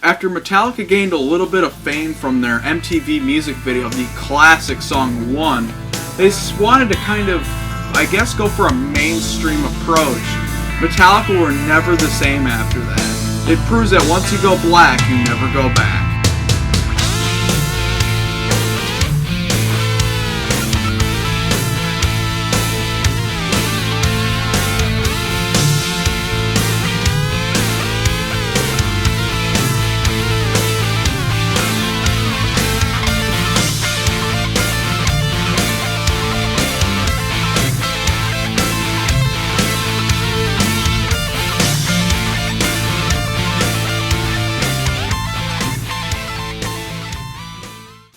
After Metallica gained a little bit of fame from their MTV music video of the classic song One, they wanted to kind of, I guess, go for a mainstream approach. Metallica were never the same after that. It proves that once you go black, you never go back.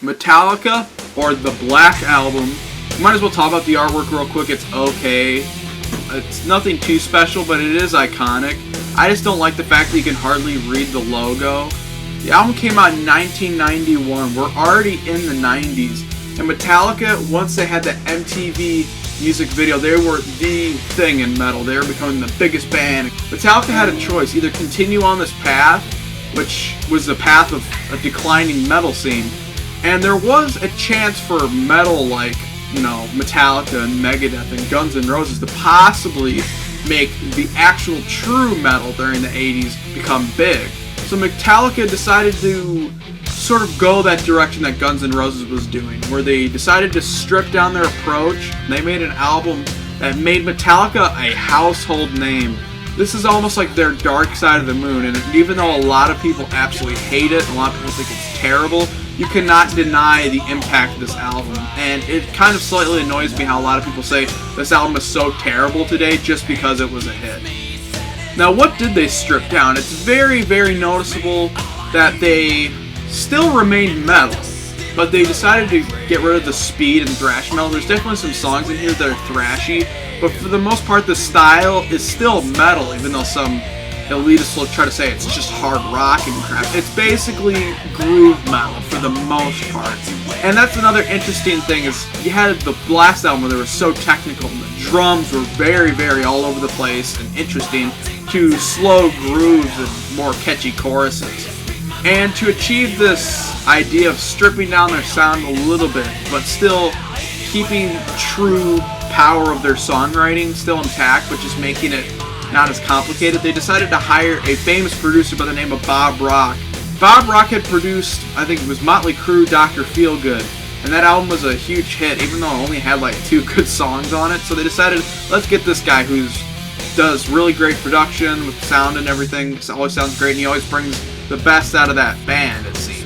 Metallica, or the Black Album. Might as well talk about the artwork real quick. It's okay. It's nothing too special, but it is iconic. I just don't like the fact that you can hardly read the logo. The album came out in 1991. We're already in the 90s. And Metallica, once they had the MTV music video, they were the thing in metal. They were becoming the biggest band. Metallica had a choice. Either continue on this path, which was the path of a declining metal scene, and there was a chance for metal like, Metallica and Megadeth and Guns N' Roses to possibly make the actual true metal during the 80s become big. So Metallica decided to sort of go that direction that Guns N' Roses was doing, where they decided to strip down their approach. They made an album that made Metallica a household name. This is almost like their Dark Side of the Moon, and even though a lot of people absolutely hate it, and a lot of people think it's terrible, you cannot deny the impact of this album. And it kind of slightly annoys me how a lot of people say this album is so terrible today just because it was a hit. Now, what did they strip down? It's very, very noticeable that they still remained metal, but they decided to get rid of the speed and thrash metal. There's definitely some songs in here that are thrashy, but for the most part, the style is still metal, even though some elitists will try to say it's just hard rock and crap. It's basically groove metal for the most part. And that's another interesting thing, is you had the last album where they were so technical, and the drums were very, very all over the place and interesting, to slow grooves and more catchy choruses. And to achieve this idea of stripping down their sound a little bit, but still keeping true power of their songwriting still intact, but just making it not as complicated, they decided to hire a famous producer by the name of Bob Rock. Bob Rock had produced, I think it was Motley Crue, Dr. Feelgood, and that album was a huge hit, even though it only had like 2 good songs on it. So they decided, let's get this guy who does really great production with sound and everything. It always sounds great, and he always brings the best out of that band, it seems.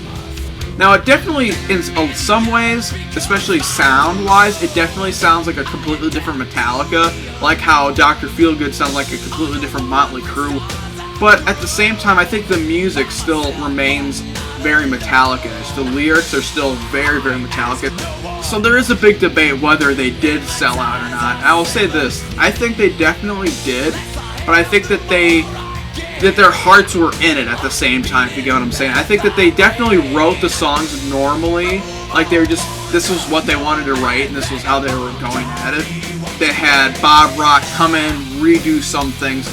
Now, it definitely, in some ways, especially sound-wise, it definitely sounds like a completely different Metallica, like how Dr. Feelgood sounds like a completely different Motley Crue. But at the same time, I think the music still remains very Metallica. The lyrics are still very, very Metallica. So there is a big debate whether they did sell out or not. I will say this, I think they definitely did, but I think that their hearts were in it at the same time, if you get what I'm saying. I think that they definitely wrote the songs normally, like they were just, this was what they wanted to write, and this was how they were going at it. They had Bob Rock come in, redo some things,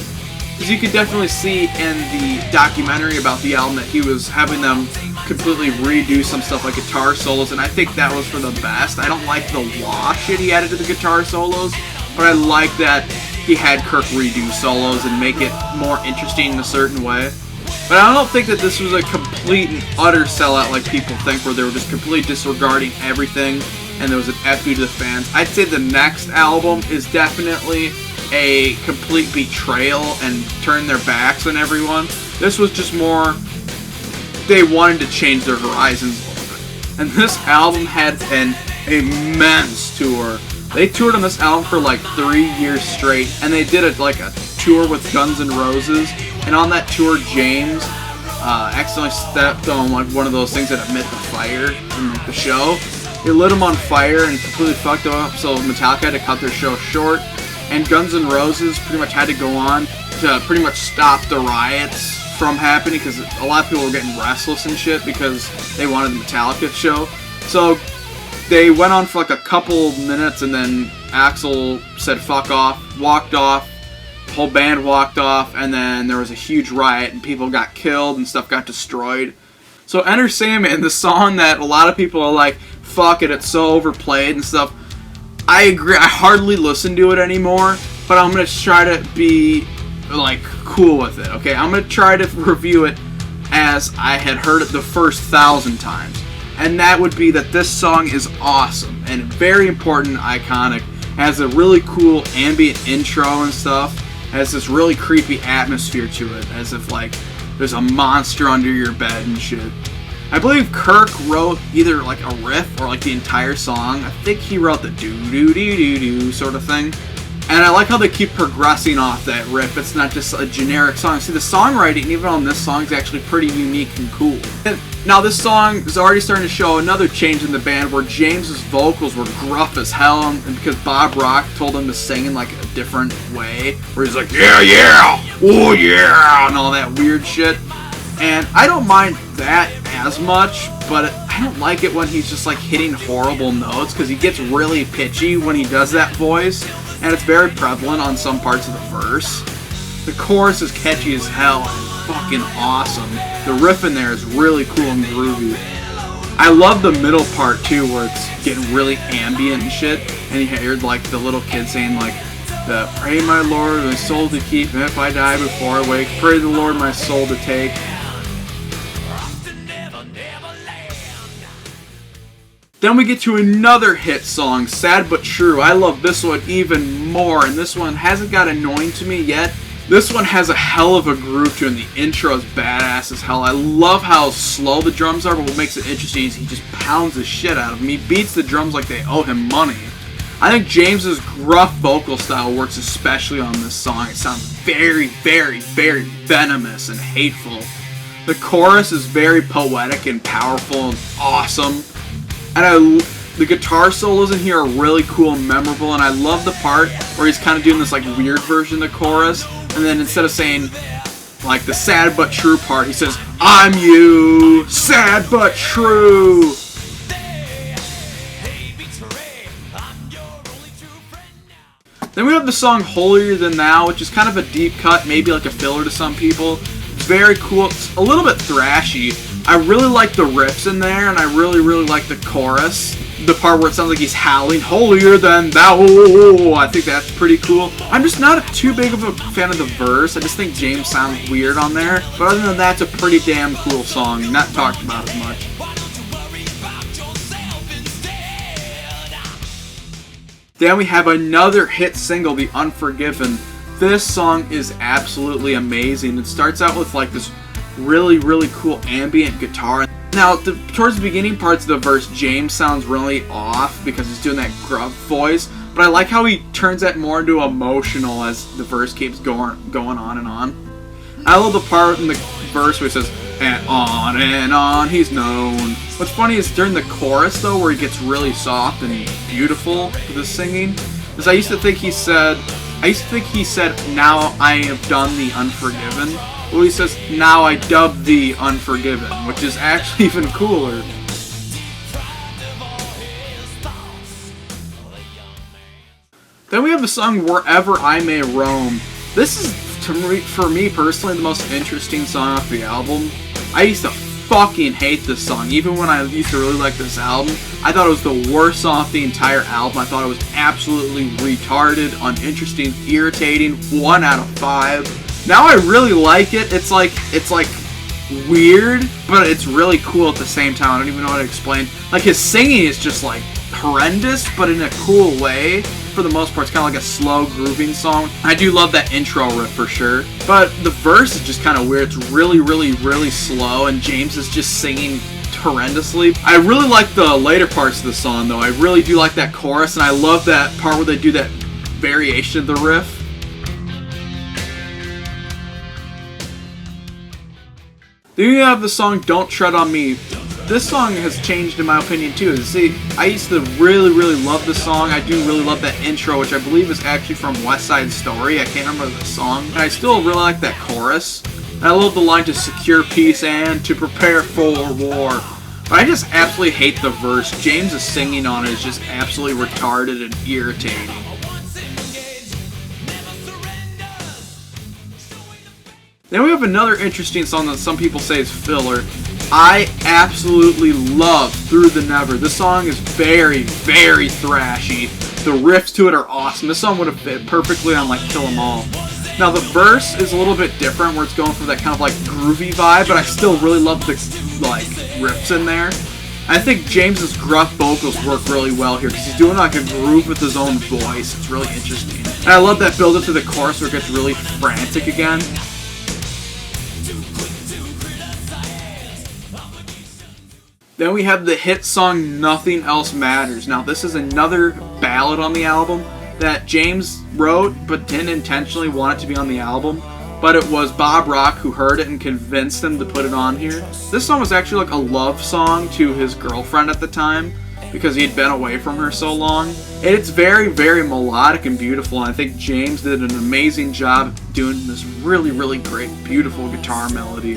because you could definitely see in the documentary about the album that he was having them completely redo some stuff like guitar solos, and I think that was for the best. I don't like the wah shit he added to the guitar solos, but I like that he had Kirk redo solos and make it more interesting in a certain way. But I don't think that this was a complete and utter sellout like people think, where they were just completely disregarding everything and there was an F you to the fans. I'd say the next album is definitely a complete betrayal and turn their backs on everyone. This was just more, they wanted to change their horizons a little bit. And this album had an immense tour. They toured on this album for like 3 years straight, and they did a tour with Guns N' Roses, and on that tour, James accidentally stepped on one of those things that emit the fire in the show. It lit him on fire and completely fucked him up, so Metallica had to cut their show short, and Guns N' Roses pretty much had to go on to pretty much stop the riots from happening, because a lot of people were getting restless and shit because they wanted the Metallica show. So they went on for like a couple minutes, and then Axl said fuck off, walked off, whole band walked off, and then there was a huge riot, and people got killed, and stuff got destroyed. So Enter Sandman, the song that a lot of people are like, fuck it, it's so overplayed and stuff. I agree, I hardly listen to it anymore, but I'm going to try to be, like, cool with it, okay? I'm going to try to review it as I had heard it the first 1,000 times. And that would be that this song is awesome and very important, iconic. It has a really cool ambient intro and stuff. It has this really creepy atmosphere to it, as if, like, there's a monster under your bed and shit. I believe Kirk wrote either like a riff or like the entire song. I think he wrote the do-do-do-do-do sort of thing. And I like how they keep progressing off that riff. It's not just a generic song. See, the songwriting, even on this song, is actually pretty unique and cool. And now this song is already starting to show another change in the band where James's vocals were gruff as hell, and because Bob Rock told him to sing in like a different way, where he's like, yeah, yeah, oh yeah, and all that weird shit. And I don't mind that as much, but I don't like it when he's just like hitting horrible notes, because he gets really pitchy when he does that voice, and it's very prevalent on some parts of the verse. The chorus is catchy as hell and fucking awesome. The riff in there is really cool and groovy. I love the middle part too, where it's getting really ambient and shit, and you hear like the little kid saying like, pray my Lord my soul to keep, and if I die before I wake, pray the Lord my soul to take. Then we get to another hit song, Sad But True. I love this one even more, and this one hasn't got annoying to me yet. This one has a hell of a groove to it, and the intro is badass as hell. I love how slow the drums are, but what makes it interesting is he just pounds the shit out of them. He beats the drums like they owe him money. I think James's gruff vocal style works especially on this song. It sounds very, very, very venomous and hateful. The chorus is very poetic and powerful and awesome. And the guitar solos in here are really cool and memorable, and I love the part where he's kind of doing this like weird version of the chorus, and then instead of saying like the sad but true part, he says, I'm you, sad but true. Then we have the song Holier Than Thou, which is kind of a deep cut, maybe like a filler to some people. It's very cool. It's a little bit thrashy. I really like the riffs in there, and I really, really like the chorus. The part where it sounds like he's howling, holier than thou. I think that's pretty cool. I'm just not too big of a fan of the verse. I just think James sounds weird on there. But other than that, it's a pretty damn cool song. Not talked about as much. Then we have another hit single, The Unforgiven. This song is absolutely amazing. It starts out with like this really, really cool ambient guitar. Now, towards the beginning parts of the verse, James sounds really off because he's doing that gruff voice, but I like how he turns that more into emotional as the verse keeps going on and on. I love the part in the verse where he says, and on he's known. What's funny is during the chorus, though, where he gets really soft and beautiful with his singing, is I used to think he said, now I have done the unforgiven. Well, he says, now I dub thee unforgiven, which is actually even cooler. Then we have the song Wherever I May Roam. This is, for me personally, the most interesting song off the album. I used to fucking hate this song. Even when I used to really like this album, I thought it was the worst song off the entire album. I thought it was absolutely retarded, uninteresting, irritating, 1 out of 5. Now I really like it. It's like weird, but it's really cool at the same time. I don't even know how to explain. Like, his singing is just like horrendous, but in a cool way. For the most part, it's kind of like a slow grooving song. I do love that intro riff for sure, but the verse is just kind of weird. It's really, really, really slow, and James is just singing horrendously. I really like the later parts of the song, though. I really do like that chorus, and I love that part where they do that variation of the riff. Then you have the song Don't Tread on Me. This song has changed in my opinion too. See, I used to really, really love this song. I do really love that intro, which I believe is actually from West Side Story. I can't remember the song. And I still really like that chorus. And I love the line to secure peace and to prepare for war. But I just absolutely hate the verse. James' singing on it is just absolutely retarded and irritating. Then we have another interesting song that some people say is filler. I absolutely love Through the Never. This song is very, very thrashy. The riffs to it are awesome. This song would have fit perfectly on like Kill 'Em All. Now the verse is a little bit different, where it's going for that kind of like groovy vibe, but I still really love the like riffs in there. I think James's gruff vocals work really well here because he's doing like a groove with his own voice. It's really interesting. And I love that build up to the chorus where it gets really frantic again. Then we have the hit song Nothing Else Matters. Now this is another ballad on the album that James wrote but didn't intentionally want it to be on the album. But it was Bob Rock who heard it and convinced him to put it on here. This song was actually like a love song to his girlfriend at the time because he had been away from her so long. And it's very, very melodic and beautiful, and I think James did an amazing job doing this really, really great, beautiful guitar melody.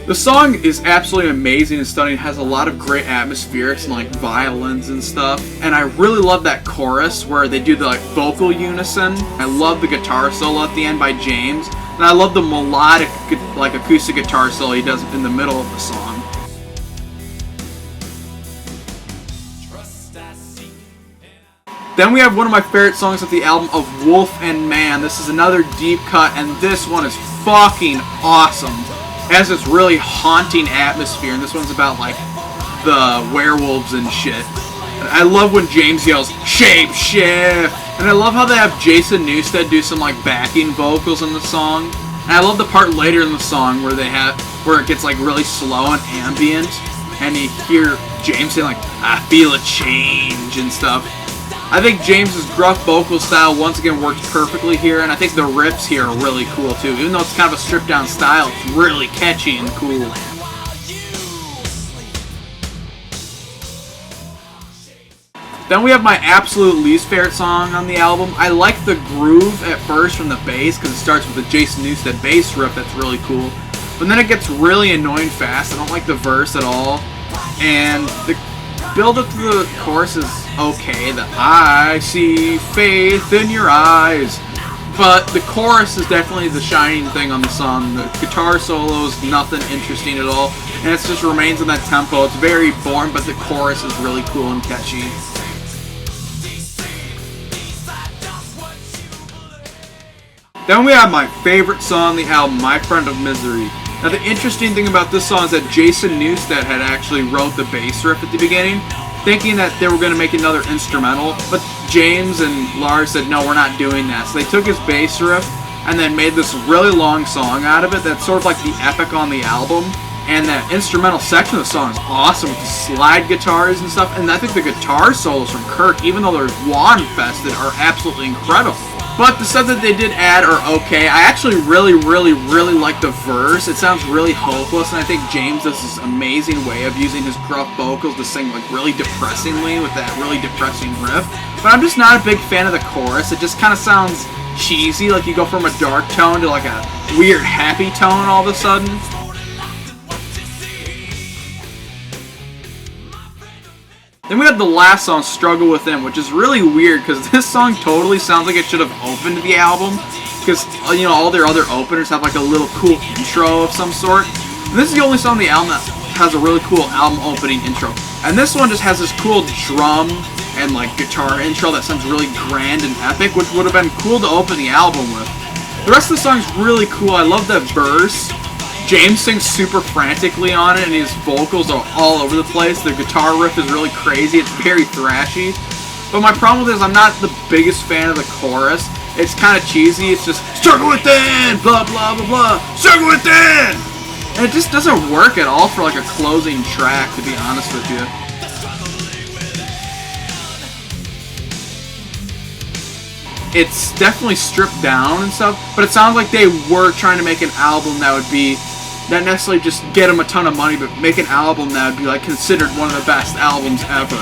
The song is absolutely amazing and stunning. It has a lot of great atmospherics and like violins and stuff. And I really love that chorus where they do the like vocal unison. I love the guitar solo at the end by James. And I love the melodic like acoustic guitar solo he does in the middle of the song. Then we have one of my favorite songs of the album, of Wolf and Man. This is another deep cut, and this one is fucking awesome. It has this really haunting atmosphere, and this one's about like the werewolves and shit. And I love when James yells, "Shape shift!" And I love how they have Jason Newsted do some like backing vocals in the song. And I love the part later in the song where it gets like really slow and ambient, and you hear James saying like, "I feel a change" and stuff. I think James's gruff vocal style once again works perfectly here, and I think the riffs here are really cool too. Even though it's kind of a stripped down style, it's really catchy and cool. Then we have my absolute least favorite song on the album. I like the groove at first from the bass because it starts with the Jason Newsted bass riff that's really cool. But then it gets really annoying fast. I don't like the verse at all. And the build up to the chorus is okay. The "I see faith in your eyes." But the chorus is definitely the shining thing on the song. The guitar solo is nothing interesting at all. And it just remains in that tempo. It's very boring, but the chorus is really cool and catchy. Then we have my favorite song on the album, My Friend of Misery. Now the interesting thing about this song is that Jason Newsted had actually wrote the bass riff at the beginning, thinking that they were going to make another instrumental, but James and Lars said, "No, we're not doing that." So they took his bass riff and then made this really long song out of it that's sort of like the epic on the album. And that instrumental section of the song is awesome with the slide guitars and stuff. And I think the guitar solos from Kirk, even though they're wah-infested, are absolutely incredible. But the stuff that they did add are okay. I actually really, really, really like the verse. It sounds really hopeless, and I think James does this amazing way of using his gruff vocals to sing like really depressingly with that really depressing riff. But I'm just not a big fan of the chorus. It just kind of sounds cheesy, like you go from a dark tone to like a weird happy tone all of a sudden. Then we have the last song, Struggle Within, which is really weird because this song totally sounds like it should have opened the album. Because, you know, all their other openers have like a little cool intro of some sort. And this is the only song on the album that has a really cool album opening intro. And this one just has this cool drum and like guitar intro that sounds really grand and epic, which would have been cool to open the album with. The rest of the song is really cool. I love that verse. James sings super frantically on it, and his vocals are all over the place. The guitar riff is really crazy. It's very thrashy. But my problem with this is I'm not the biggest fan of the chorus. It's kind of cheesy. It's just, "Struggle within, blah, blah, blah, blah, struggle within." And it just doesn't work at all for like a closing track, to be honest with you. It's definitely stripped down and stuff, but it sounds like they were trying to make an album that would be not necessarily just get them a ton of money, but make an album that would be like considered one of the best albums ever.